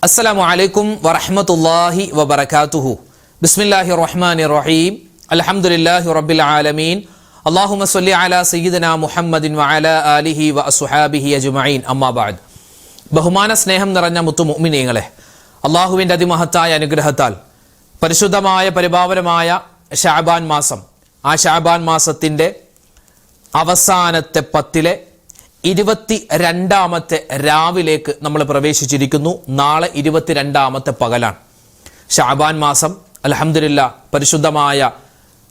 അസ്സലാമു അലൈക്കും വറഹ്മത്തുള്ളാഹി വബറകാതുഹു. ബിസ്മില്ലാഹിർ റഹ്മാനിർ റഹീം. അൽഹംദുലില്ലാഹി റബ്ബിൽ ആലമീൻ. അല്ലാഹുമ്മ സ്വല്ലി അലാ സയ്യിദിനാ മുഹമ്മദിൻ വഅലാ ആലിഹി വഅസ്ഹാബിഹി അജ്മഈൻ. അമ്മാ ബഅദ്. ബഹുമാന സ്നേഹം നിറഞ്ഞ മുത്തു മുഅ്മിനീങ്ങളെ, അല്ലാഹുവിൻ്റെ അതിമഹത്തായ അനുഗ്രഹത്താൽ പരിശുദ്ധമായ പരിപാവനമായ ശഅബാൻ മാസം, ആ ശഅബാൻ മാസത്തിൻ്റെ അവസാനത്തെ 10-ലെ 22-ാമത്തെ രാവിലേക്ക് നമ്മൾ പ്രവേശിച്ചിരിക്കുന്നു. നാളെ 22-ാമത്തെ പകലാണ്. ശഅബാൻ മാസം അൽഹംദുലില്ലാഹ് പരിശുദ്ധമായ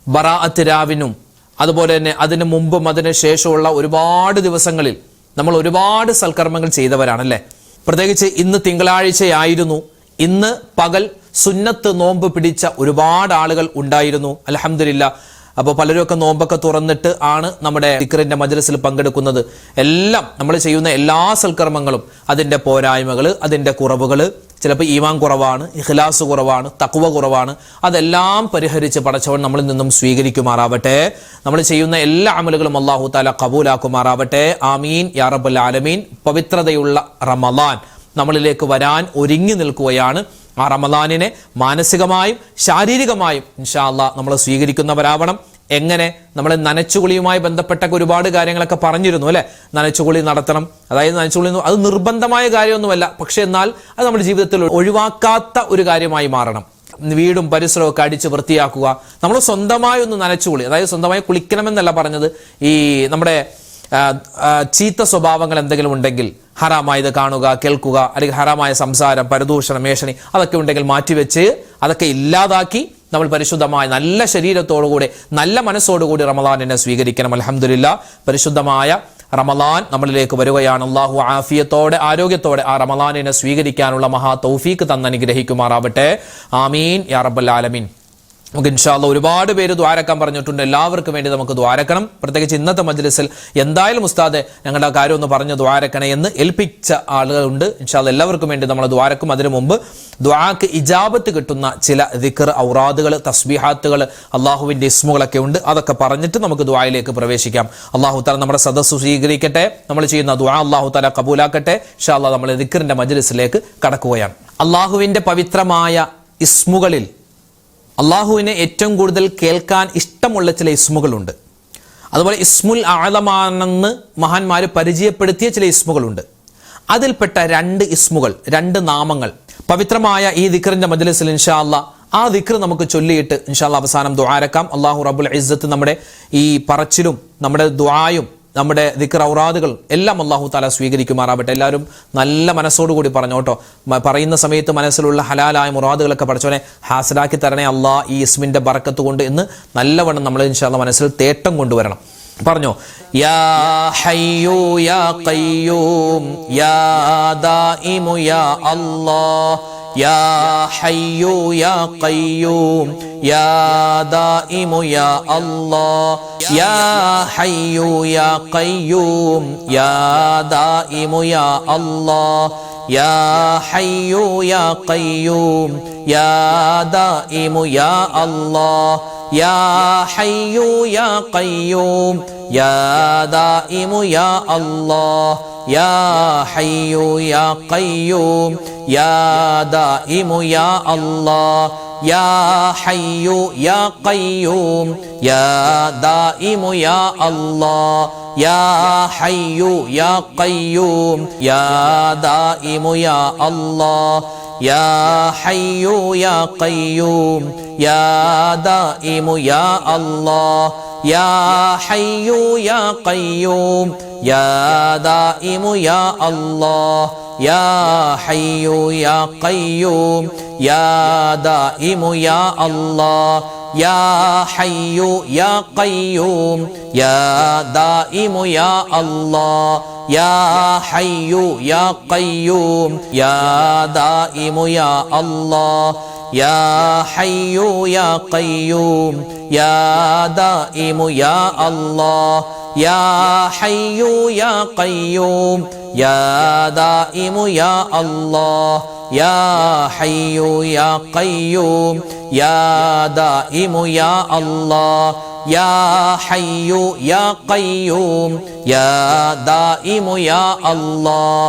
ബറാഅത്ത് രാവിനും അതുപോലെ തന്നെ അതിന് മുമ്പും അതിന് ശേഷമുള്ള ഒരുപാട് ദിവസങ്ങളിൽ നമ്മൾ ഒരുപാട് സൽക്കർമ്മങ്ങൾ ചെയ്തവരാണല്ലേ. പ്രത്യേകിച്ച് ഇന്ന് തിങ്കളാഴ്ചയായിരുന്നു. ഇന്ന് പകൽ സുന്നത്ത് നോമ്പ് പിടിച്ച ഒരുപാട് ആളുകൾ ഉണ്ടായിരുന്നു അൽഹംദുലില്ലാഹ്. അപ്പോൾ പലരുമൊക്കെ നോമ്പൊക്കെ തുറന്നിട്ട് ആണ് നമ്മുടെ ദിക്റിന്റെ മജ്‌ലിസിൽ പങ്കെടുക്കുന്നത്. എല്ലാം നമ്മൾ ചെയ്യുന്ന എല്ലാ സൽക്കർമ്മങ്ങളും അതിൻ്റെ പോരായ്മകൾ, അതിൻ്റെ കുറവുകൾ, ചിലപ്പോൾ ഈമാൻ കുറവാണ്, ഇഖ്ലാസ് കുറവാണ്, തഖ്വ കുറവാണ്, അതെല്ലാം പരിഹരിച്ച് പടച്ചവൻ നമ്മളിൽ നിന്നും സ്വീകരിക്കുമാറാവട്ടെ. നമ്മൾ ചെയ്യുന്ന എല്ലാ അമലുകളും അല്ലാഹു തആല ഖബൂലാക്കുമാറാവട്ടെ. ആമീൻ യാ റബ്ബൽ ആലമീൻ. പവിത്രതയുള്ള റമളാൻ നമ്മളിലേക്ക് വരാൻ ഒരുങ്ങി നിൽക്കുകയാണ്. ആ റമളാനിനെ മാനസികമായും ശാരീരികമായും ഇൻഷാ അല്ലാഹ് നമ്മൾ സ്വീകരിക്കുന്നവരാവണം. എങ്ങനെ? നമ്മൾ നനച്ചുകുളിയുമായി ബന്ധപ്പെട്ട ഒരുപാട് കാര്യങ്ങളൊക്കെ പറഞ്ഞിരുന്നു അല്ലെ. നനച്ചുകുളി നടത്തണം, അതായത് നനച്ചുകുളി അത് നിർബന്ധമായ കാര്യമൊന്നുമല്ല, പക്ഷെ എന്നാൽ അത് നമ്മുടെ ജീവിതത്തിൽ ഒഴിവാക്കാത്ത ഒരു കാര്യമായി മാറണം. വീടും പരിസരവും ഒക്കെ അടിച്ച് വൃത്തിയാക്കുക. നമ്മൾ സ്വന്തമായി ഒന്ന് നനച്ചുകുളി, അതായത് സ്വന്തമായി കുളിക്കണമെന്നല്ല പറഞ്ഞത്. ഈ നമ്മുടെ ചീത്ത സ്വഭാവങ്ങൾ എന്തെങ്കിലും ഉണ്ടെങ്കിൽ, ഹറാമായത് കാണുക, കേൾക്കുക, അല്ലെങ്കിൽ ഹറാമായ സംസാരം, പരദൂഷണം, മേഷണി, അതൊക്കെ ഉണ്ടെങ്കിൽ മാറ്റിവെച്ച് അതൊക്കെ ഇല്ലാതാക്കി നമ്മൾ പരിശുദ്ധമായ നല്ല ശരീരത്തോടുകൂടി നല്ല മനസ്സോടുകൂടി റമളാനിനെ സ്വീകരിക്കണം. അൽഹംദുലില്ലാഹ് പരിശുദ്ധമായ റമളാൻ നമ്മളിലേക്ക് വരികയാണ്. അല്ലാഹു ആഫിയത്തോടെ ആരോഗ്യത്തോടെ ആ റമളാനിനെ സ്വീകരിക്കാനുള്ള മഹാ തൗഫീഖ് തന്നനുഗ്രഹിക്കുമാറാവട്ടെ. ആമീൻ യാ റബ്ബൽ ആലമീൻ. നമുക്ക് ഇൻഷാ അല്ലാഹ് ഒരുപാട് പേര് ദ്വാരക്കാൻ പറഞ്ഞിട്ടുണ്ട്. എല്ലാവർക്കും വേണ്ടി നമുക്ക് ദ്വാരക്കണം. പ്രത്യേകിച്ച് ഇന്നത്തെ മജ്‌ലിസിൽ എന്തായാലും ഉസ്താദെ ഞങ്ങളുടെ കാര്യം ഒന്ന് പറഞ്ഞ് ദ്വാരക്കണേ എന്ന് ഏൽപ്പിച്ച ആളുകളുണ്ട്. ഇൻഷാ അല്ലാഹ് എല്ലാവർക്കും വേണ്ടി നമ്മൾ ദ്വാരക്കും. അതിനു മുമ്പ് ദുആക്ക് ഇജാബത്ത് കിട്ടുന്ന ചില ദിക്ർ, ഔറാദുകൾ, തസ്ബീഹാത്തുകൾ, അള്ളാഹുവിൻ്റെ ഇസ്മുകളൊക്കെ ഉണ്ട്. അതൊക്കെ പറഞ്ഞിട്ട് നമുക്ക് ദുആയിലേക്ക് പ്രവേശിക്കാം. അള്ളാഹു തആല നമ്മുടെ സദസ്സ് സ്വീകരിക്കട്ടെ. നമ്മൾ ചെയ്യുന്ന ദുആ അള്ളാഹു തആല കബൂലാക്കട്ടെ. ഇൻഷാ അല്ലാഹ് നമ്മൾ ദിക്റിന്റെ മജ്‌ലിസിലേക്ക് കടക്കുകയാണ്. അള്ളാഹുവിൻ്റെ പവിത്രമായ ഇസ്മുകളിൽ അള്ളാഹുവിനെ ഏറ്റവും കൂടുതൽ കേൾക്കാൻ ഇഷ്ടമുള്ള ചില ഇസ്മുകളുണ്ട്. അതുപോലെ ഇസ്മുൽ അഅ്ലമാണെന്ന് മഹാന്മാർ പരിചയപ്പെടുത്തിയ ചില ഇസ്മുകളുണ്ട്. അതിൽപ്പെട്ട 2 ഇസ്മുകൾ, 2 നാമങ്ങൾ പവിത്രമായ ഈ ദിക്റിന്റെ മജ്‌ലിസിൽ ഇൻഷാ അല്ലാഹ് ആ ദിക്ർ നമുക്ക് ചൊല്ലിയിട്ട് ഇൻഷാ അല്ലാഹ് അവസാനം ദുആരക്കാം. അല്ലാഹു റബ്ബുൽ ഇസ്സത്ത് നമ്മുടെ ഈ പറച്ചിലും നമ്മുടെ ദുആയും നമ്മുടെ ദിക്ർ ഔറാദുകൾ എല്ലാം അല്ലാഹു തആല സ്വീകരിക്കുമാറാവട്ടെ. എല്ലാവരും നല്ല മനസ്സോടുകൂടി പറഞ്ഞോട്ടോ. പറയുന്ന സമയത്ത് മനസ്സിലുള്ള ഹലാലായ മുറാദുകളൊക്കെ പഠിച്ചോനെ ഹാസിലാക്കി തരണേ അല്ലാഹ് ഈ ഇസ്മിന്റെ ബറക്കത്ത് കൊണ്ട് എന്ന് നല്ലവണ്ണം നമ്മൾ ഇൻഷാ അല്ലാഹ് മനസ്സിൽ തേട്ടം കൊണ്ടുവരണം. പറഞ്ഞോ, യാ ഹയ്യു യാ ഖയ്യൂം യാ ദായിമു യാ അല്ലാഹ് യാ ഹയ്യു യാ ഖയ്യൂം യാ ദായിമു യാ അല്ലാഹ് യാ ഹയ്യു യാ ഖയ്യൂം യാ ദായിമു യാ അല്ലാഹ് യാ ഹയ്യു യാ ഖയ്യൂം യാ ദായിമു യാ അല്ലാഹ് യാ ഹയ്യു യാ ഖയ്യൂം യാ ദായിമു യാ അല്ലാഹ് യാ ഹയ്യു യാ ഖയ്യൂം യാ ദായിമു യാ അല്ലാഹ് യാ ഹയ്യു യാ ഖയ്യൂം യാ ദായിമു യാ അല്ലാഹ് യാ ഹയ്യു യാ ഖയ്യൂം യാ ദായിമു യാ അല്ലാഹ് യാ ഹയ്യു യാ ഖയ്യൂം യാ ദായിമു യാ അല്ലാഹ് യാ ഹയ്യു യാ ഖയ്യൂം യാ ദായിമു യാ അല്ലാഹ് യാ ഹയ്യു യാ ഖയ്യൂം യാ ദായിമു യാ അല്ലാഹ് യാ ഹയ്യു യാ ഖയ്യൂം യാ ദായിമു യാ അല്ലാഹ് യാ ഹയ്യു യാ ഖയ്യൂം യാ ദായിമു യാ അല്ലാഹ് യാ ഹയ്യു യാ ഖയ്യൂം യാ ദായിമു യാ അല്ലാഹ് യാ ഹയ്യു യാ ഖയ്യൂം യാ ദായിമു യാ അല്ലാഹ് യാ ഹയ്യു യാ ഖയ്യൂം യാ ദായിമു യാ അല്ലാഹ് യാ ഹയ്യു യാ ഖയ്യൂം യാ ദായിമു യാ അല്ലാഹ്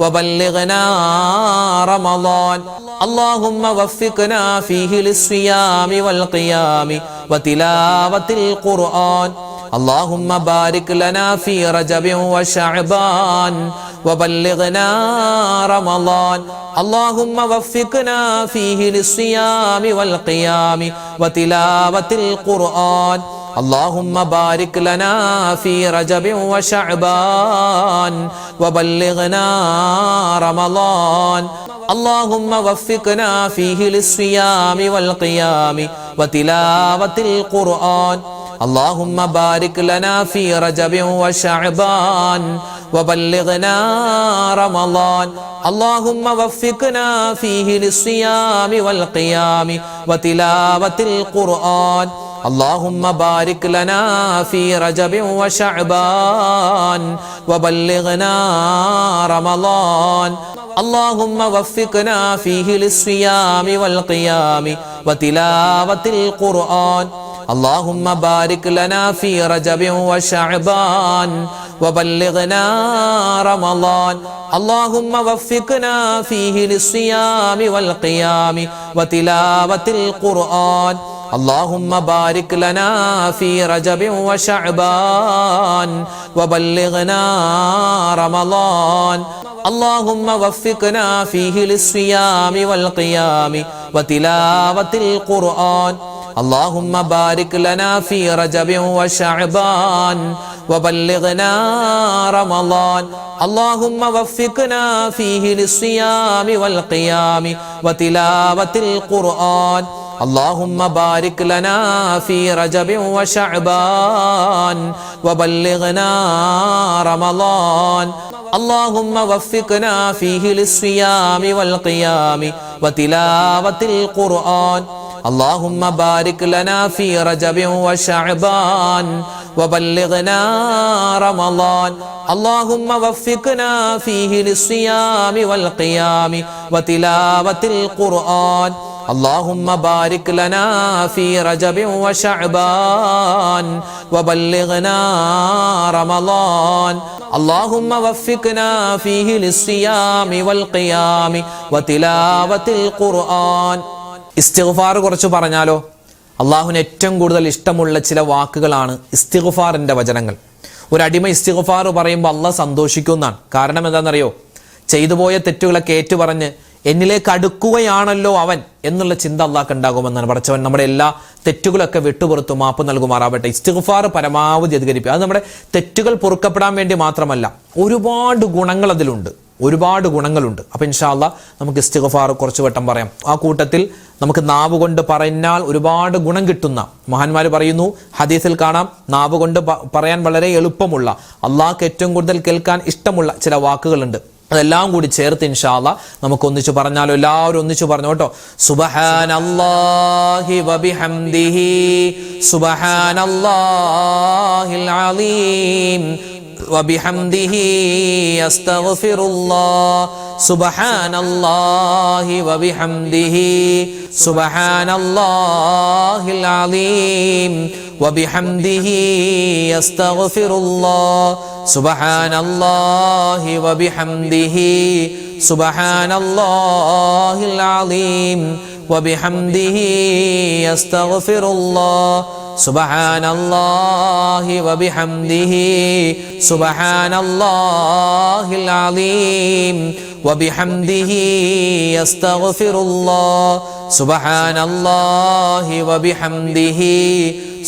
وبلغنا رمضان اللهم وفقنا فيه للصيام والقيام وتلاوة القرآن اللهم بارك لنا في رجب وشعبان وبلغنا رمضان اللهم وفقنا فيه للصيام والقيام وتلاوة القرآن اللهم بارك لنا في رجب وشعبان وبلغنا رمضان اللهم وفقنا فيه للصيام والقيام وتلاوة القرآن اللهم بارك لنا في رجب وشعبان وبلغنا رمضان اللهم وفقنا فيه للصيام والقيام وتلاوة القرآن اللهم بارك لنا في رجب وشعبان وبلغنا رمضان اللهم وفقنا فيه للصيام والقيام وتلاوة القرآن اللهم بارك لنا في رجب وشعبان وبلغنا رمضان اللهم وفقنا فيه للصيام والقيام وتلاوة القرآن اللهم بارك لنا في رجب وشعبان وبلغنا رمضان اللهم وفقنا فيه للصيام والقيام وتلاوة القرآن اللهم بارك لنا في رجب وشعبان وبلغنا رمضان اللهم وفقنا فيه للصيام والقيام وتلاوة القرآن اللهم بارك لنا في رجب وشعبان وبلغنا رمضان اللهم وفقنا فيه للصيام والقيام وتلاوة القرآن اللهم بارك لنا في رجب وشعبان وبلغنا رمضان اللهم وفقنا فيه للصيام والقيام وتلاوة القرآن اللهم بارك لنا في رجب وشعبان وبلغنا رمضان اللهم وفقنا فيه للصيام والقيام وتلاوة القرآن ഇസ്തിഗ്ഫാർ കുറച്ച് പറഞ്ഞാലോ? അള്ളാഹുവിന് ഏറ്റവും കൂടുതൽ ഇഷ്ടമുള്ള ചില വാക്കുകളാണ് ഇസ്തിഗ്ഫാറിന്റെ വചനങ്ങൾ. ഒരു അടിമ ഇസ്തിഗ്ഫാർ പറയുമ്പോൾ അള്ളാഹ് സന്തോഷിക്കുന്നതാണ്. കാരണം എന്താണെന്നറിയോ? ചെയ്തു പോയ തെറ്റുകളൊക്കെ ഏറ്റുപറഞ്ഞ് എന്നിലേക്ക് അടുക്കുകയാണല്ലോ അവൻ എന്നുള്ള ചിന്ത അള്ളാഹ്ക്ക് ഉണ്ടാകുമെന്നാണ്. പഠിച്ചവൻ നമ്മുടെ എല്ലാ തെറ്റുകളൊക്കെ വിട്ടുപുറത്തു മാപ്പ് നൽകുമാറാവട്ടെ. ഇസ്തിഗ്ഫാർ പരമാവധി അധികരിപ്പിക്കുക. അത് നമ്മുടെ തെറ്റുകൾ പൊറുക്കപ്പെടാൻ വേണ്ടി മാത്രമല്ല, ഒരുപാട് ഗുണങ്ങൾ അതിലുണ്ട്, ഒരുപാട് ഗുണങ്ങളുണ്ട്. അപ്പം ഇൻഷാ അല്ലാഹ് നമുക്ക് ഇസ്തിഗ്ഫാർ കുറച്ച് വട്ടം പറയാം. ആ കൂട്ടത്തിൽ നമുക്ക് നാവ് കൊണ്ട് പറഞ്ഞാൽ ഒരുപാട് ഗുണം കിട്ടുന്ന മഹാന്മാർ പറയുന്നു, ഹദീസിൽ കാണാം, നാവ് കൊണ്ട് പറയാൻ വളരെ എളുപ്പമുള്ള, അള്ളാഹ്ക്ക് ഏറ്റവും കൂടുതൽ കേൾക്കാൻ ഇഷ്ടമുള്ള ചില വാക്കുകളുണ്ട്. അതെല്ലാം കൂടി ചേർത്ത് ഇൻഷാ അല്ലാഹ് നമുക്ക് ഒന്നിച്ചു പറഞ്ഞാലോ? എല്ലാവരും ഒന്നിച്ചു പറഞ്ഞു കേട്ടോ. സുബ്ഹാനല്ലാഹി വബിഹംദിഹി സുബ്ഹാനല്ലാഹിൽ അലീം വബിഹംദിഹി അസ്തഗ്ഫിറുല്ലാഹ് സുബ്ഹാനല്ലാഹി വബിഹംദിഹി സുബ്ഹാനല്ലാഹിൽ അലീം വബിഹംദിഹി അസ്തഗ്ഫിറുല്ലാഹ് സുബ്ഹാനല്ലാഹി വബിഹംദിഹി സുബ്ഹാനല്ലാഹിൽ അലീം വബിഹംദിഹി അസ്തഗ്ഫിറുല്ലാഹ് സുബ്ഹാനല്ലാഹി വബിഹംദിഹി സുബ്ഹാനല്ലാഹിൽ അലീം വബിഹംദിഹി അസ്തഗ്ഫിറുല്ലാഹ് സുബ്ഹാനല്ലാഹി വബിഹംദിഹി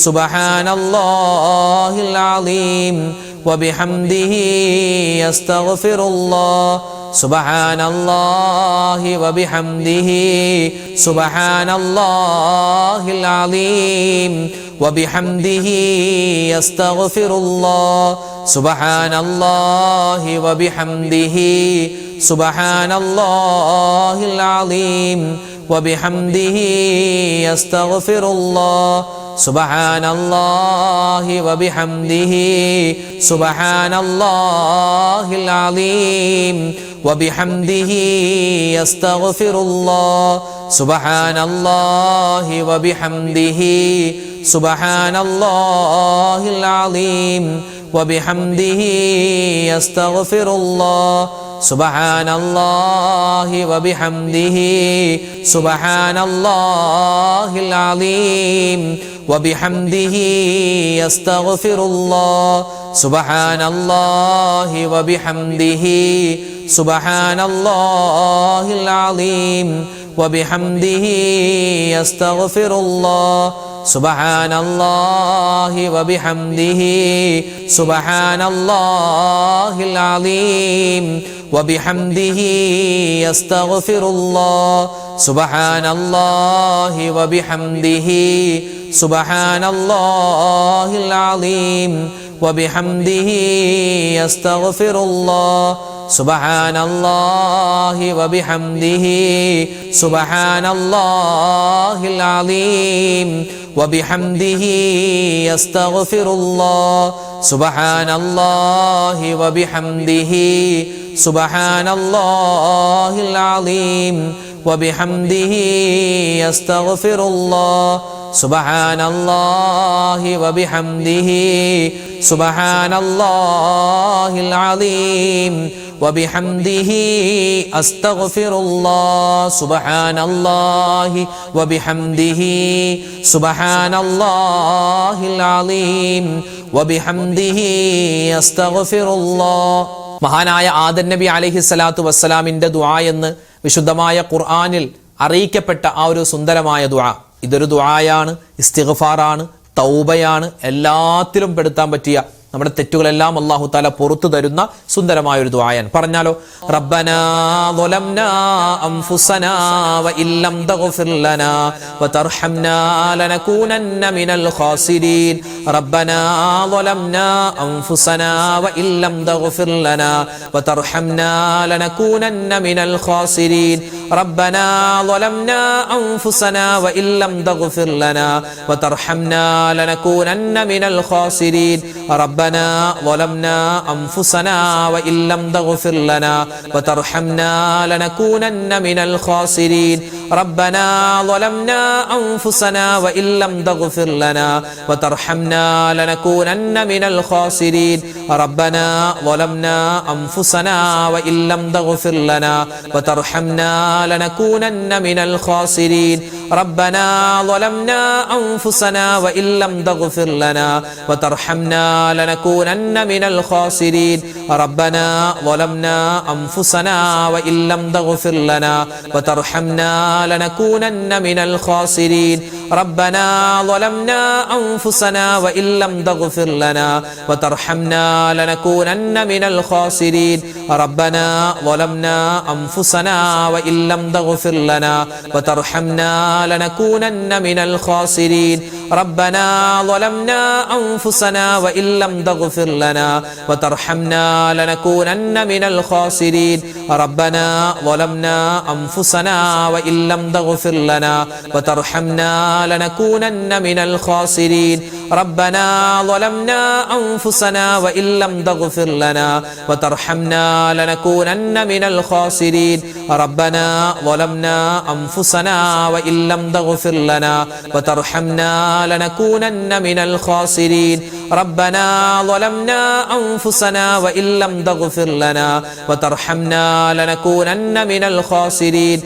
സുബ്ഹാനല്ലാഹിൽ അലീം വബിഹംദിഹി അസ്തഗ്ഫിറുല്ലാഹ് സുബ്ഹാനല്ലാഹി വബിഹംദിഹി സുബ്ഹാനല്ലാഹിൽ അലീം വബിഹംദിഹി അസ്തഗ്ഫിറുല്ലാഹ് സുബ്ഹാനല്ലാഹി വബിഹംദിഹി സുബ്ഹാനല്ലാഹിൽ അലീം വബിഹംദിഹി അസ്തഗ്ഫിറുല്ലാഹ് സുബ്ഹാനല്ലാഹി വബിഹംദിഹി സുബ്ഹാനല്ലാഹിൽ അലീം വബിഹംദിഹി അസ്തഗ്ഫിറുല്ലാഹ് സുബ്ഹാനല്ലാഹി വബിഹംദിഹി സുബ്ഹാനല്ലാഹിൽ അലീം വബിഹംദിഹി അസ്തഗ്ഫിറുല്ലാഹ് സുബ്ഹാനല്ലാഹി വബിഹംദിഹി സുബ്ഹാനല്ലാഹിൽ അലീം വബിഹംദിഹി അസ്തഗ്ഫിറുല്ലാഹ് സുബ്ഹാനല്ലാഹി വബിഹംദിഹി സുബ്ഹാനല്ലാഹിൽ അലീം വബിഹംദിഹി അസ്തഗ്ഫിറുല്ലാഹ് സുബ്ഹാനല്ലാഹി വബിഹംദിഹി സുബ്ഹാനല്ലാഹിൽ അലീം വബിഹംദിഹി അസ്തഗ്ഫിറുല്ലാഹ് സുബ്ഹാനല്ലാഹി വബിഹംദിഹി സുബ്ഹാനല്ലാഹിൽ അലീം വബിഹംദിഹി അസ്തഗ്ഫിറുല്ലാഹ് സുബ്ഹാനല്ലാഹി വബിഹംദിഹി സുബ്ഹാനല്ലാഹിൽ അലീം വബിഹംദിഹി അസ്തഗ്ഫിറുല്ലാഹ് സുബ്ഹാനല്ലാഹി വബിഹംദിഹി സുബ്ഹാനല്ലാഹിൽ അലീം വബിഹംദിഹി അസ്തഗ്ഫിറുല്ലാഹ് സുബ്ഹാനല്ലാഹി വബിഹംദിഹി സുബ്ഹാനല്ലാഹിൽ അലീം വബിഹംദിഹി അസ്തഗ്ഫിറുല്ലാഹ് സുബ്ഹാനല്ലാഹി വബിഹംദിഹി സുബ്ഹാനല്ലാഹിൽ അലീം വബിഹംദിഹി അസ്തഗ്ഫിറുല്ലാഹ്. മഹാനായ ആദം നബി അലൈഹിസ്സലാത്തു വസ്സലാമിന്റെ ദുആ എന്ന് വിശുദ്ധമായ ഖുർആനിൽ അറിയിക്കപ്പെട്ട ആ ഒരു സുന്ദരമായ ദുആ, ഇതൊരു ദുആയാണ്, ഇസ്തിഗ്ഫാറാണ്, തൗബയാണ്, എല്ലാത്തിലും പെടുത്താൻ പറ്റിയ നമ്മുടെ തെറ്റുകളെല്ലാം അല്ലാഹു തആല പുറത്തു തരുന്ന സുന്ദരമായ ഒരു ദുആയാണ്. പറഞ്ഞാലോ, റബ്ബനാ ളലംനാ അൻഫുസനാ വഇല്ലം തഗ്ഫിർ ലനാ വതർഹംനാ ലനകൂനന്ന മിനൽ ഖാസിരീൻ. റബ്ബനാ ളലംനാ അൻഫുസനാ വഇല്ലം തഗ്ഫിർ ലനാ വതർഹംനാ ലനകൂനന്ന മിനൽ ഖാസിരീൻ. റബ്ബനാ ളലംനാ അൻഫുസനാ വഇല്ലം തഗ്ഫിർ ലനാ വതർഹംനാ ലനകൂനന്ന മിനൽ ഖാസിരീൻ. ربنا ظلمنا أنفسنا وإن لم تغفر لنا وترحمنا لنكونن من الخاسرين. ربنا ظلمنا أنفسنا وإن لم تغفر لنا وترحمنا لنكونن من الخاسرين. ربنا ظلمنا أنفسنا وإن لم تغفر لنا وترحمنا لنكونن من الخاسرين. ربنا ظلمنا أنفسنا وإن لم تغفر لنا وترحمنا لنكونن من الخاسرين. ربنا ظلمنا أنفسنا وإن لم تغفر لنا وترحمنا لنكونن من الخاسرين. ربنا ظلمنا أنفسنا وإن لم تغفر لنا وترحمنا لنكونن من الخاسرين. ربنا ظلمنا أنفسنا وإن لم تغفر لنا وترحمنا لنكونن من الخاسرين. ربنا ظلمنا أنفسنا وإن لم تغفر لنا وترحمنا لنكونن من الخاسرين. ربنا ظلمنا أنفسنا وإن لم تغفر لنا وترحمنا لنكونن من الخاسرين. ربنا ظلمنا أنفسنا وإن لم تغفر لنا وترحمنا لنكونن من الخاسرين. ربنا ظلمنا أنفسنا وإن لم تغفر لنا وترحمنا لنكونن من الخاسرين. ربنا ظلمنا أنفسنا وإن لم تغفر لنا وترحمنا لنكونن من الخاسرين.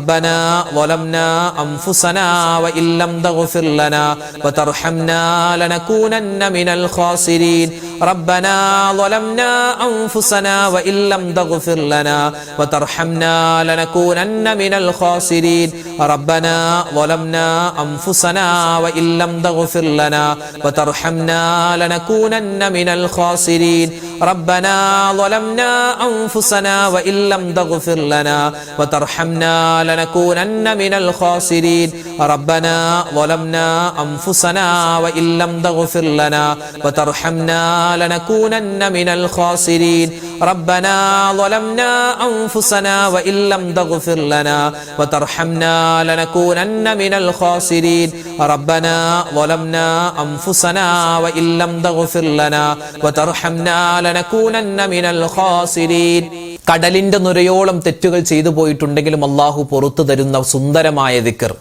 ربنا ظلمنا أنفسنا وإن لم تغفر لنا وترحمنا لنكونن من الخاسرين. ربنا ظلمنا أنفسنا وإن لم تغفر لنا وترحمنا لنكونن من الخاسرين. ربنا ظلمنا أنفسنا وإن لم تغفر لنا وترحمنا لنكونن من الخاسرين. ربنا ظلمنا أنفسنا وإن لم تغفر لنا وترحمنا لنكونن من الخاسرين. ربنا ظلمنا أنفسنا وإن لم تغفر لنا وترحمنا لنكونن من الخاسرين. ربنا ظلمنا أنفسنا وإن لم تغفر لنا وترحمنا لنكونن من الخاسرين. ربنا ظلمنا أنفسنا وإن لم تغفر لنا وترحمنا لنكونن من الخاسرين. കടലിന്റെ നുരയോളം തെറ്റുകൾ ചെയ്തു പോയിട്ടുണ്ടെങ്കിലും അല്ലാഹു പുറത്തു തരുന്ന സുന്ദരമായ ദിക്ർ,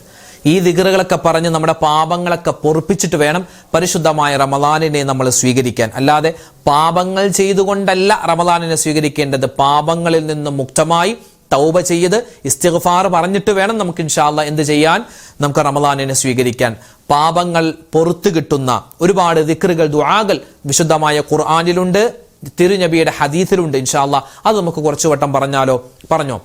ഈ ദിക്റുകളൊക്കെ പറഞ്ഞ് നമ്മുടെ പാപങ്ങളൊക്കെ പൊറുപ്പിച്ചിട്ട് വേണം പരിശുദ്ധമായ റമദാനിനെ നമ്മൾ സ്വീകരിക്കാൻ. അല്ലാതെ പാപങ്ങൾ ചെയ്തുകൊണ്ടല്ല റമദാനിനെ സ്വീകരിക്കേണ്ടത്. പാപങ്ങളിൽ നിന്ന് മുക്തമായി തൗബ ചെയ്ത് ഇസ്തിഗ്ഫാർ പറഞ്ഞിട്ട് വേണം നമുക്ക് ഇൻഷാ അല്ലാഹ് എന്ത് ചെയ്യാൻ, നമുക്ക് റമദാനിനെ സ്വീകരിക്കാൻ. പാപങ്ങൾ പൊറുത്തു കിട്ടുന്ന ഒരുപാട് ദിക്റുകൾ, ദുആകൾ വിശുദ്ധമായ ഖുർആനിലുണ്ട്, തിരുനബിയുടെ ഹദീസിലുണ്ട്. ഇൻഷാ അല്ലാഹ് അത് നമുക്ക് കുറച്ചു വട്ടം പറഞ്ഞോ.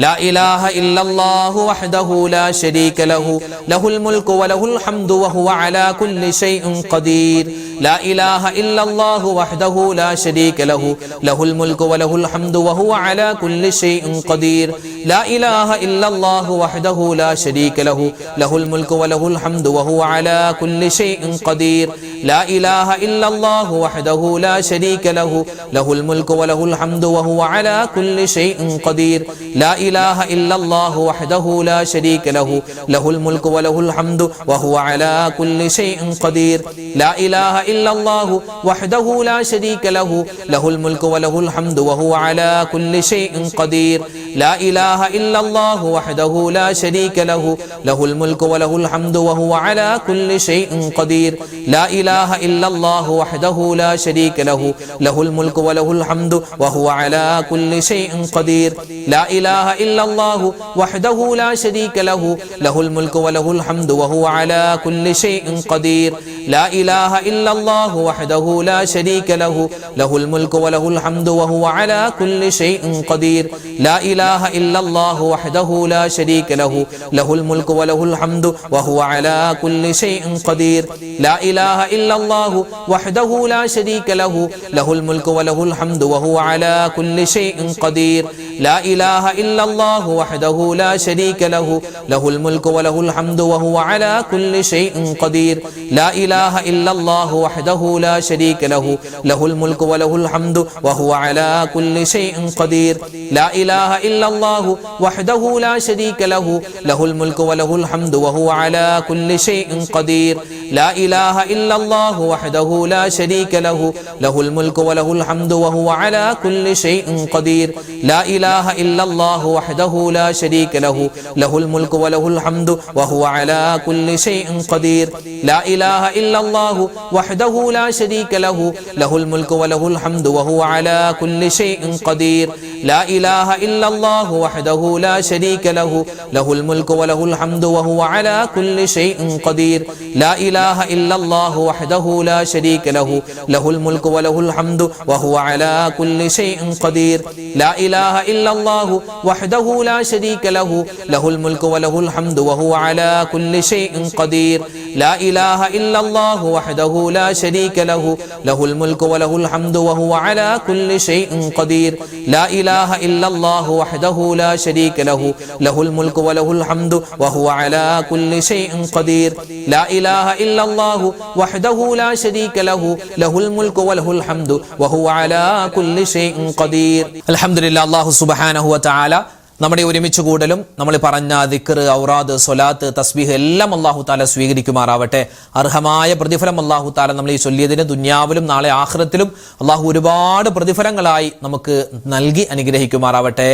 لا إله إلا الله وحده لا شريك له له الملك وله الحمد وهو على كل شيء قدير. لا إله إلا الله وحده لا شريك له له الملك وله الحمد وهو على كل شيء قدير. لا إله إلا الله وحده لا شريك له له الملك وله الحمد وهو على كل شيء قدير. لا إله إلا الله وحده لا شريك له له الملك وله الحمد وهو على كل شيء قدير. لا إله إلا الله وحده لا شريك له له الملك وله الحمد وهو على كل شيء قدير. لا إله إلا الله وحده لا شريك له له الملك وله الحمد وهو على كل شيء قدير. لا إله إلا الله وحده لا شريك له له الملك وله الحمد وهو على كل شيء قدير. لا إله إلا الله وحده لا شريك له له الملك وله الحمد وهو على كل شيء قدير. لا إله إلا الله وحده لا شريك له له الملك وله الحمد وهو على كل شيء قدير. لا إله إلا الله وحده لا شريك له له الملك وله الحمد وهو على كل شيء قدير. لا إله إلا الله وحده لا شريك له له الملك وله الحمد وهو على كل شيء قدير. لا إله إلا الله وحده لا شريك له له الملك وله الحمد وهو على كل شيء قدير. لا إله إلا الله وحده لا شريك له له الملك وله الحمد وهو على كل شيء قدير. لا إله إلا الله وحده لا شريك له له الملك وله الحمد وهو على كل شيء قدير. لا إله إلا الله وحده لا شريك له له الملك وله الحمد وهو على كل شيء قدير. لا إله إلا الله وحده لا شريك له له الملك وله الحمد وهو على كل شيء قدير. لا إله إلا الله وحده لا شريك له له الملك وله الحمد وهو على كل شيء قدير. لا إله إلا الله وحده لا شريك له له الملك وله الحمد وهو على كل شيء قدير. لا إله إلا الله وحده لا شريك له له الملك وله الحمد وهو على كل شيء قدير. لا إله إلا الله وحده لا شريك له له الملك وله الحمد وهو على كل شيء قدير. لا إله إلا الله وحده لا شريك له له الملك وله الحمد وهو على كل شيء قدير. لا إله إلا الله وحده لا شريك له له الملك وله الحمد وهو على كل شيء قدير. لا إله إلا الله وحده لا شريك له له الملك وله الحمد وهو على كل شيء قدير. لا إله إلا الله وحده لا شريك له له الملك وله الحمد وهو على كل شيء قدير. الحمد لله. അല്ലാഹു സുബ്ഹാനഹു വ തആല നമ്മുടെ ഒരുമിച്ച് കൂടലും നമ്മൾ പറഞ്ഞ ദിക്ർ, ഔറാദ്, സ്വലാത്ത്, തസ്ബീഹ് എല്ലാം അല്ലാഹു തആല സ്വീകരിക്കുമാറാവട്ടെ. അർഹമായ പ്രതിഫലം അല്ലാഹു തആല നമ്മൾ ഈ ചൊല്ലിയതിന് ദുനിയാവിലും നാളെ ആഖിറത്തിലും അല്ലാഹു ഒരുപാട് പ്രതിഫലങ്ങളായി നമുക്ക് നൽകി അനുഗ്രഹിക്കുമാറാവട്ടെ.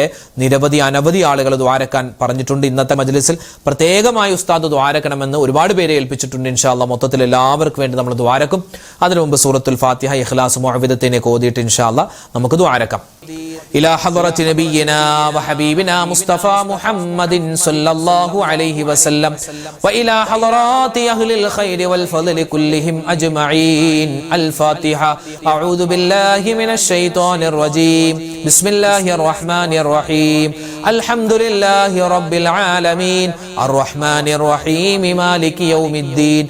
അനവധി ആളുകൾ ദുആരക്കാൻ പറഞ്ഞിട്ടുണ്ട്. ഇന്നത്തെ മജ്ലിസിൽ പ്രത്യേകമായി ഉസ്താദ് ദുആരക്കണമെന്ന് ഒരുപാട് പേരെ ഏൽപ്പിച്ചിട്ടുണ്ട്. ഇൻഷാ അല്ലാഹ് മൊത്തത്തിൽ എല്ലാവർക്കും വേണ്ടി നമ്മൾ ദുആരക്കും. അതിനു മുമ്പ് സൂറത്തുൽ ഫാത്തിഹ, ഇഖ്ലാസ്, മുഅവ്വിദത്തിനെ ഓതിയിട്ട് ഇൻഷാ അല്ലാഹ് നമുക്ക് ദുആരക്കാം. إلى حضرة نبينا وحبيبنا مصطفى محمد صلى الله عليه وسلم وإلى حضرات أهل الخير والفضل كلهم أجمعين. الفاتحة. أعوذ بالله من الشيطان الرجيم. بسم الله الرحمن الرحيم. الحمد لله رب العالمين الرحمن الرحيم مالك يوم الدين.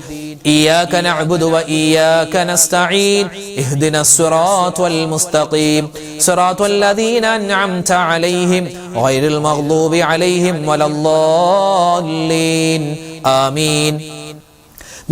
إياك نعبد وإياك نستعين. اهدنا الصراط المستقيم صراط الذين أنعمت عليهم غير المغضوب عليهم ولا الضالين. آمين.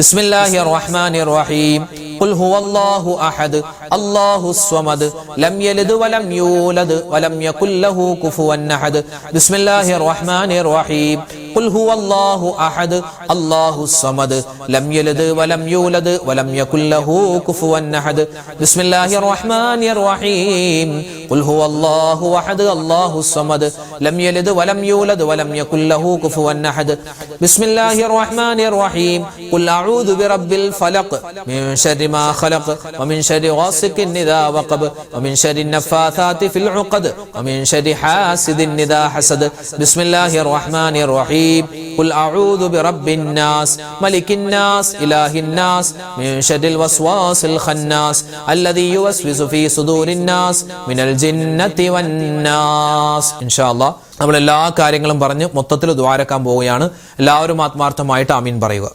بسم الله الرحمن الرحيم. قل هو الله أحد الله الصمد لم يلد ولم يولد ولم يكن له كفوا أحد. بسم الله الرحمن الرحيم. ഖുൽ ഹുവല്ലാഹു അഹദ് അല്ലാഹുസ് സമദ് ലം യലിദ് വലം യൂലദ് വലം യകുൽ ലഹു കുഫുവൻ അഹദ്. ബിസ്മില്ലാഹിർ റഹ്മാനിർ റഹീം. ഖുൽ ഹുവല്ലാഹു അഹദ് അല്ലാഹുസ് സമദ് ലം യലിദ് വലം യൂലദ് വലം യകുൽ ലഹു കുഫുവൻ അഹദ്. ബിസ്മില്ലാഹിർ റഹ്മാനിർ റഹീം. ഖുൽ അഊദു ബിറബ്ബിൽ ഫലഖ് മിൻ ശർരി മാ ഖലഖ് വമിൻ ശർരി ഗാസിഖിൻ ഇദാ വഖബ് വമിൻ ശർരി നഫാഥാതി ഫിൽ ഉഖദ് വമിൻ ശർരി ഹാസിദിൻ ഇദാ ഹസദ്. ബിസ്മില്ലാഹിർ റഹ്മാനിർ റഹീം. ഖുൽ അഊദു ബിറബ്ബിൻ നാസ് മലിക്കിൻ നാസ് ഇലാഹിൻ നാസ് മിൻ ശർരിൽ വസ്വാസിൽ ഖന്നാസ് അല്ലദീ യുവസ്വിസു ഫീ സുദൂരിൻ നാസ് മിനൽ ജിന്നതി വൻ നാസ്. ഇൻഷാ അല്ലാഹ് നമ്മൾ എല്ലാ കാര്യങ്ങളും പറഞ്ഞ് മൊത്തത്തിൽ ദ്വാരക്കാൻ പോവുകയാണ്. എല്ലാവരും ആത്മാർത്ഥമായിട്ട് ആമീൻ പറയുക.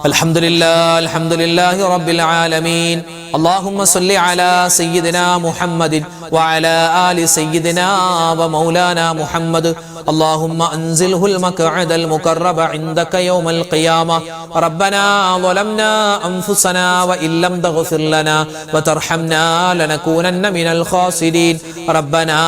അൽഹംദുലില്ലാഹി റബ്ബിൽ ആലമീൻ. اللهم صل على سيدنا محمد وعلى آل سيدنا ومولانا محمد. اللهم أنزله المقعد المقرب عندك يوم القيامة. ربنا ظلمنا أنفسنا وإن لم تغفر لنا وترحمنا لنكونن من الخاسرين. ربنا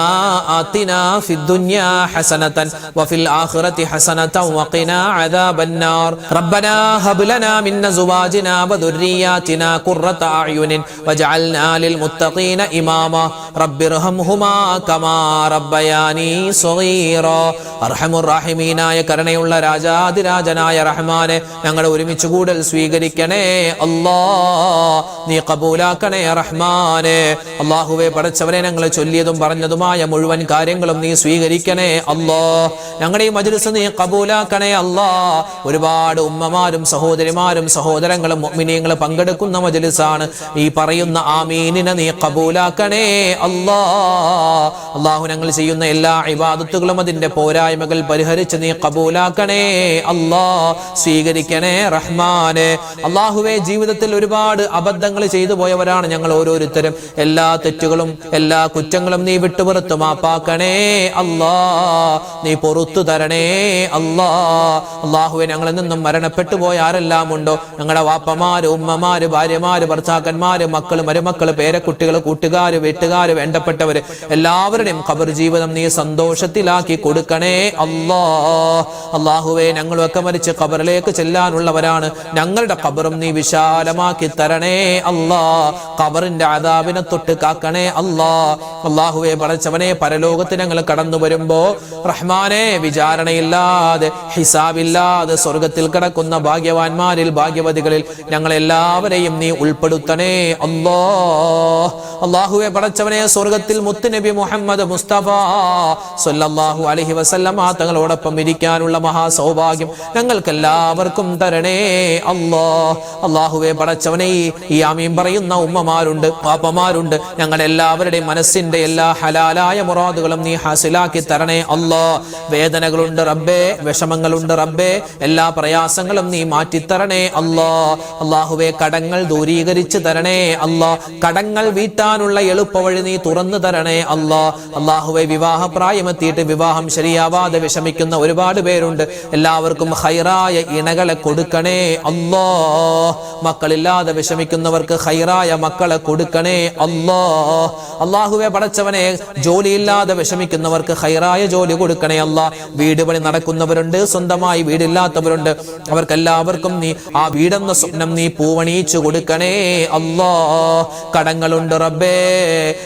آتنا في الدنيا حسنة وفي الآخرة حسنة وقنا عذاب النار. ربنا هب لنا من أزواجنا وذرياتنا قرة أعين وجعلنا للمتقين إماما. رب ارحمهما كما ربياني صغيرا. അർഹമുർ റഹീമീനായ കരുണയുള്ള രാജാതിരാജനായ റഹ്മാനെ, ഞങ്ങളുടെ ഒരുമിച്ച് കൂടൽ സ്വീകരിക്കണേ അല്ലാഹ്. നീ കബൂലാക്കണേ റഹ്മാനെ. അല്ലാഹുവേ, പടച്ചവനെ, ഞങ്ങൾ ചൊല്ലിയതും പറഞ്ഞതുമായ മുഴുവൻ കാര്യങ്ങളും നീ സ്വീകരിക്കണേ അല്ലാഹ്. ഞങ്ങളുടെ ഈ മജ്‌ലിസ് നീ കബൂലാക്കണേ അല്ലാഹ്. ഒരുപാട് ഉമ്മമാരും സഹോദരിമാരും സഹോദരങ്ങളും മുഅ്മിനീങ്ങളും പങ്കെടുക്കുന്ന മജ്‌ലിസാണ്. ഈ പറയുന്ന ആമീനിനെ നീ കബൂലാക്കണേ അല്ലാഹ്. അല്ലാഹു, ഞങ്ങൾ ചെയ്യുന്ന എല്ലാ ഇബാദത്തുകളും അതിന്റെ പോരായ്മകൾ പരിഹരിച്ച് നീ കബൂലാക്കണേ അല്ലാഹ്. സ്വീകരിക്കണേ റഹ്മാനെ. അല്ലാഹുവേ, ജീവിതത്തിൽ ഒരുപാട് അബദ്ധങ്ങൾ ചെയ്തു പോയവരാണ് ഞങ്ങൾ ഓരോരുത്തരും. എല്ലാ തെറ്റുകളും എല്ലാ കുറ്റങ്ങളും നീ വിട്ടുപുറത്ത് മാപ്പാക്കണേ അല്ലാഹ്. നീ പൊറുത്തു തരണേ അല്ലാഹ്. അല്ലാഹുവേ, ഞങ്ങളിൽ നിന്നും മരണപ്പെട്ടു പോയ ആരെല്ലാം ഉണ്ടോ, ഞങ്ങളുടെ വാപ്പമാര്, ഉമ്മമാര്, ഭാര്യമാര്, ഭർത്താക്കന്മാര്, മക്കള്, മരുമക്കള്, പേരക്കുട്ടികൾ, കൂട്ടുകാര്, വീട്ടുകാര്, വേണ്ടപ്പെട്ടവര് എല്ലാവരുടെയും ഖബർ ജീവിതം നീ സന്തോഷത്തിലാക്കി കൊടുക്കണേ അല്ലാഹ്. അല്ലാഹുവേ, ഞങ്ങളൊക്കെ മരിച്ച് ഖബറിലേക്ക് ചെല്ലാനുള്ളവരാണ്. ഞങ്ങളുടെ ഖബറും നീ വിശാലമാക്കി തരണേ അല്ലാഹ്. ഖബറിന്റെ അദാബിനെ തൊട്ട് കാക്കണേ അല്ലാഹ്. അല്ലാഹുവേ, പടച്ചവനെ, പരലോകത്ത് ഞങ്ങൾ കടന്നു വരുമ്പോ റഹ്മാനെ, വിചാരണയില്ലാതെ ഹിസാബില്ലാതെ സ്വർഗത്തിൽ കിടക്കുന്ന ഭാഗ്യവാന്മാരിൽ ഭാഗ്യവതികളിൽ ഞങ്ങളെല്ലാവരെയും നീ ഉൾപ്പെടുത്തണേ അല്ലാഹ്. അല്ലാഹുവേ, പടച്ചവനെ, സ്വർഗത്തിൽ മുത്തുനബി മുഹമ്മദ് മുസ്തഫ സല്ലല്ലാഹു അലൈഹി വസല്ലമ തങ്ങളോടൊപ്പം ഇരിക്കാനുള്ള മഹാസൗഭാഗ്യം ഞങ്ങൾക്ക് എല്ലാവർക്കും തരണേ അല്ലാഹ്. അല്ലാഹുവേ, പടച്ചവനെ, ഈ ആമീൻ പറയുന്ന ഉമ്മമാരുണ്ട്, പാപ്പമാരുണ്ട്, ഞങ്ങളുടെ എല്ലാവരുടെയും മനസ്സിന്റെ എല്ലാ ഹലാലായ മുറാദുകളും നീ ഹാസിലാക്കി തരണേ അല്ലാഹ്. വേദനകളുണ്ട് റബ്ബേ, വിഷമങ്ങളുണ്ട് റബ്ബേ, എല്ലാ പ്രയാസങ്ങളും നീ മാറ്റിത്തരണേ അല്ലാഹ്. അല്ലാഹുവേ, കടങ്ങൾ ദൂരീകരിച്ച് തരണേ അല്ലാഹ്. കടങ്ങൾ വീട്ടാനുള്ള എളുപ്പവഴി നീ തുറന്നു തരണേ അല്ലാഹ്. അല്ലാഹുവേ, വിവാഹപ്രായമെത്തിയിട്ട് വിവാഹം ശരിയാവാതെ വിഷമിക്കുന്ന ഒരുപാട് പേരുണ്ട്. എല്ലാവർക്കും ഖൈറായ ഇണകളെ കൊടുക്കണേ അല്ലാഹ്. മക്കളില്ലാതെ വിഷമിക്കുന്നവർക്ക് ഖൈറായ മക്കളെ കൊടുക്കണേ അല്ലാഹ്. അല്ലാഹുവേ, പടച്ചവനെ, ജോലിയില്ലാതെ വിഷമിക്കുന്നവർക്ക് ഖൈറായ ജോലി കൊടുക്കണേ അല്ലാഹ്. വീട് പണി നടക്കുന്നവരുണ്ട്, സ്വന്തമായി വീടില്ലാത്തവരുണ്ട്. അവർക്കെല്ലാവർക്കും നീ ആ വീടെന്ന സ്വപ്നം നീ പൂവണിയിച്ചു കൊടുക്കണേ അല്ലാഹ്. കടങ്ങളുണ്ട് റബ്ബേ,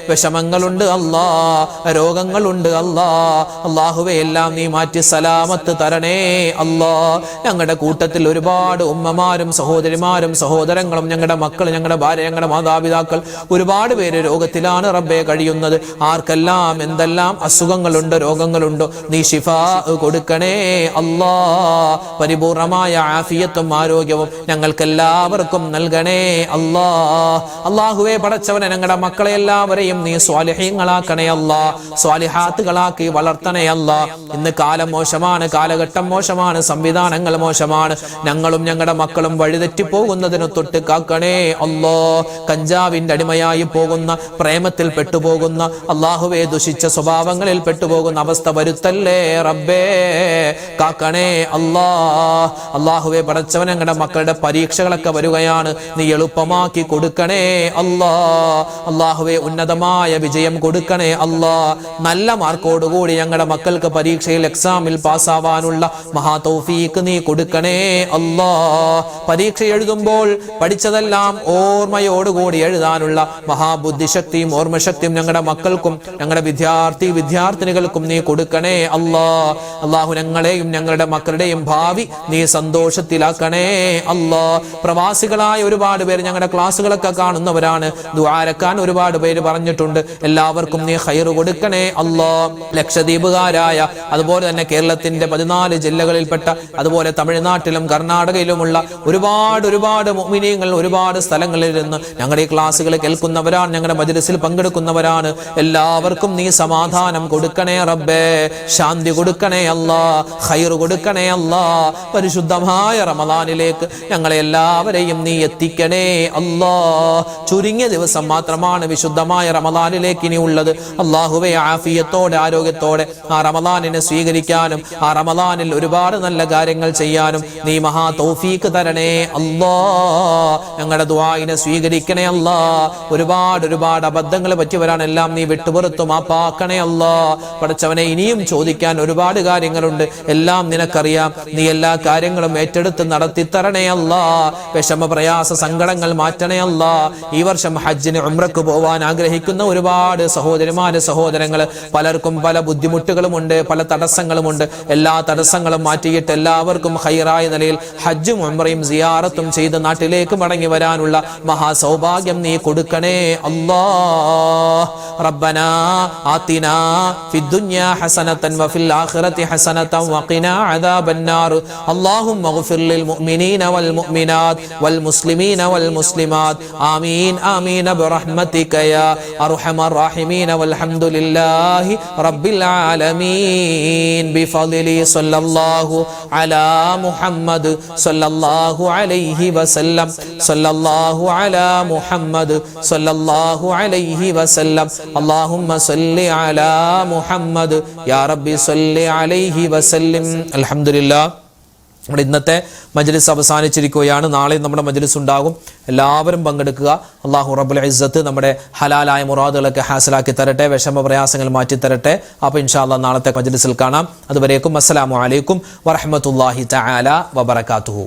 വിഷമങ്ങളുണ്ട് അല്ലാഹ്, രോഗങ്ങളുണ്ട് അല്ലാഹ്. അല്ലാഹുവേ, എല്ലാം നീ മാറ്റി സലാമത്ത് തരണേ അല്ലാഹ്. ഞങ്ങളുടെ കൂട്ടത്തിൽ ഒരുപാട് ഉമ്മമാരും സഹോദരിമാരും സഹോദരങ്ങളും ഞങ്ങളുടെ മക്കൾ, ഞങ്ങളുടെ ഭാര്യ, ഞങ്ങളുടെ മാതാപിതാക്കൾ ഒരുപാട് പേര് രോഗത്തിലാണ് റബ്ബേ കഴിയുന്നത്. ആർക്കെല്ലാം എന്തെല്ലാം അസുഖങ്ങളുണ്ട്, രോഗങ്ങളുണ്ടോ, നീ ശിഫാ കൊടുക്കണേ അല്ലാഹ്. പരിപൂർണമായ ആഫിയത്തും ആരോഗ്യവും ഞങ്ങൾക്കെല്ലാവർക്കും നൽകണേ അല്ലാഹ്. അല്ലാഹുവേ, പടച്ചവനെ, ഞങ്ങളുടെ മക്കളെ എല്ലാവരെയും നീ സ്വാലിഹീങ്ങളാക്കണേ അല്ലാഹ്. സ്വാലിഹാത്തുകളാക്കി വളർത്തണേ അല്ലാഹ്. ഇന്ന് കാലം മോശമാണ്, കാലഘട്ടം മോശമാണ്, സംവിധാനങ്ങൾ മോശമാണ്. ഞങ്ങളും ഞങ്ങളുടെ മക്കളും വഴിതെറ്റി പോകുന്നതിന് തൊട്ട് കാക്കണേ അല്ലാഹ്. കഞ്ചാവിന്റെ അടിമയായി പോകുന്ന, പ്രേമത്തിൽ പെട്ടുപോകുന്ന, അല്ലാഹുവേ, ദുഷിച്ച സ്വഭാവങ്ങളിൽ പെട്ടുപോകുന്ന അവസ്ഥ വരുത്തല്ലേ റബ്ബേ, കാക്കണേ അല്ലാഹ്. അല്ലാഹുവേ, പടച്ച പടച്ചവൻ ഞങ്ങളുടെ മക്കളുടെ പരീക്ഷകളൊക്കെ വരികയാണ്, നീ എളുപ്പമാക്കി കൊടുക്കണേ അല്ലാ. അല്ലാഹുവേ ഉന്നതമായ വിജയം കൊടുക്കണേ അല്ലാ. നല്ല മാർക്കോടുകൂടി ഞങ്ങളുടെ മക്കൾക്ക് പരീക്ഷയിൽ എക്സാമിൽ പാസ്സാവാനുള്ള മഹാ തൗഫീഖ് നീ കൊടുക്കണേ അല്ലാ. പരീക്ഷ എഴുതുമ്പോൾ പഠിച്ചതെല്ലാം ഓർമ്മയോടുകൂടി എഴുതാനുള്ള മഹാബുദ്ധിശക്തിയും ഓർമ്മശക്തിയും ഞങ്ങളുടെ മക്കൾക്കും ഞങ്ങളുടെ വിദ്യാർത്ഥിനികൾക്കും നീ കൊടുക്കണേ അല്ലാ. അല്ലാഹു ഞങ്ങളെയും ഞങ്ങളുടെ മക്കളുടെയും ഭാവി നീ സന്തോഷത്തിലാക്കണേ അല്ലാ. പ്രവാസികളായ ഒരുപാട് പേര് ഞങ്ങളുടെ ക്ലാസ്സുകളൊക്കെ കാണുന്നവരാണ്, ദുആരക്കാൻ ഒരുപാട് പേര് പറഞ്ഞിട്ടുണ്ട്. എല്ലാവർക്കും നീ ഖൈർ കൊടുക്കണേ അല്ലാ. ലക്ഷദ്വീപുകാരായ അതുപോലെ തന്നെ കേരളത്തിന്റെ 14 ജില്ലകളിൽപ്പെട്ട അതുപോലെ തമിഴ്നാട്ടിലും കർണാടകയിലുമുള്ള ഒരുപാട് മുഅ്മിനീങ്ങൾ ഒരുപാട് സ്ഥലങ്ങളിൽ നിന്ന് ഞങ്ങളുടെ ഈ ക്ലാസ്സുകൾ കേൾക്കുന്നവരാണ്, ഞങ്ങളുടെ മജ്‌ലിസിൽ പങ്കെടുക്കുന്നവരാണ്. എല്ലാവർക്കും നീ സമാധാനം കൊടുക്കണേ റബ്ബേ, ശാന്തി കൊടുക്കണേ അല്ലാ, ഖൈർ കൊടുക്കണേ അല്ലാ. പരിശുദ്ധമായ റമദാനിലേക്ക് ഞങ്ങളെ എല്ലാവരെയും നീ എത്തിക്കണേ അല്ലാ. ചുരുങ്ങിയ ദിവസം മാത്രമാണ് വിശുദ്ധമായ റമദാനിലേക്ക് ഇനി ഉള്ളത്. അല്ലാഹുവേ ആഫിയത്തോടെ ആരോഗ്യത്തോടെ ആ റമദാനിനെ സ്വീകരിക്കാനും ആ റമദാനിൽ ഒരുപാട് നല്ല കാര്യങ്ങൾ ചെയ്യാനും നീ മഹാ തൗഫീഖ് തരണേ അല്ലാ. ഞങ്ങളുടെ ദുആഇനെ സ്വീകരിക്കണേ അല്ലാ. ഒരുപാട് അബദ്ധങ്ങൾ പറ്റിയവരാണെല്ലാം നീ വിട്ടുപുറത്തു മാപ്പാക്കണേ അല്ലാ. പടച്ചവനെ ഇനിയും ചോദിക്കാൻ ഒരുപാട് കാര്യങ്ങളുണ്ട്, എല്ലാം നിനക്കറിയാം. നീ എല്ലാ കാര്യങ്ങളും ഏറ്റെടുത്ത് നടത്തി തരണേ അല്ലാ. വിഷമ പ്രയാസ സങ്കടങ്ങൾ മാറ്റണേ അല്ലാ. ഈ വർഷം ഹജ്ജിന് ഉംറക്ക് പോവാൻ ആഗ്രഹിക്കുന്ന ഒരുപാട് സഹോദരങ്ങൾ പലർക്കും പല ബുദ്ധിമുട്ടുകളുമുണ്ട്, പല തടസ്സങ്ങളുമുണ്ട്. എല്ലാ തടസ്സങ്ങളും മാറ്റിയിട്ട് എല്ലാവർക്കും ഖൈറായ നിലയിൽ ഹജ്ജും ഉംറയും സിയാറത്തും ചെയ്ത് നാട്ടിലേക്ക് മടങ്ങി വരാനുള്ള മഹാസൗഭാഗ്യം നീ കൊടുക്കണേ അല്ലാ. റബ്ബനാ ആതിനാ ഫിദ്ദുനിയാ ഹസനതൻ വഫിൽ ആഖിറതി ഹസനതൻ വഖിനാ അദാബന്നാർ. അല്ലാഹുമ്മഗ്ഫിർ ലിൽ മുഅ്മിനീന വൽ മുഅ്മിനാത് വൽ മുസ്ലിമീന വൽ മുസ്ലിമാത്. ആമീൻ ആമീൻ ബിറഹ്മതിക യാ അർഹമർ റഹീമീൻ വൽഹംദുലില്ലാഹി റബ്ബിൽ ആലമീൻ. ബിഫളിലി സല്ലല്ലാഹു അലാ മുഹമ്മദ് സല്ലല്ലാഹു അലൈഹി വസല്ലം. സല്ലല്ലാഹു അലാ മുഹമ്മദ് സല്ലല്ലാഹു അലൈഹി വസല്ലം. അല്ലാഹുമ്മ സല്ലി അലാ മുഹമ്മദ് യാ റബ്ബി സല്ലി അലൈഹി വസല്ലം. അൽഹംദുലില്ലാഹ്. നമ്മുടെ ഇന്നത്തെ മജ്ലിസ് അവസാനിച്ചിരിക്കുകയാണ്. നാളെ നമ്മുടെ മജ്ലിസ് ഉണ്ടാകും, എല്ലാവരും പങ്കെടുക്കുക. അല്ലാഹു റബ്ബുൽ ഇസ്സത്ത് നമ്മുടെ ഹലാലായ മുറാദുകളൊക്കെ ഹാസിലാക്കി തരട്ടെ, വിഷമ പ്രയാസങ്ങൾ മാറ്റി തരട്ടെ. അപ്പോൾ ഇൻഷാ അല്ലാഹ് നാളത്തെ മജ്ലിസിൽ കാണാം. അതുവരേക്കും അസ്സലാമു അലൈക്കും വറഹ്മത്തുള്ളാഹി തആല വബറകാതുഹു.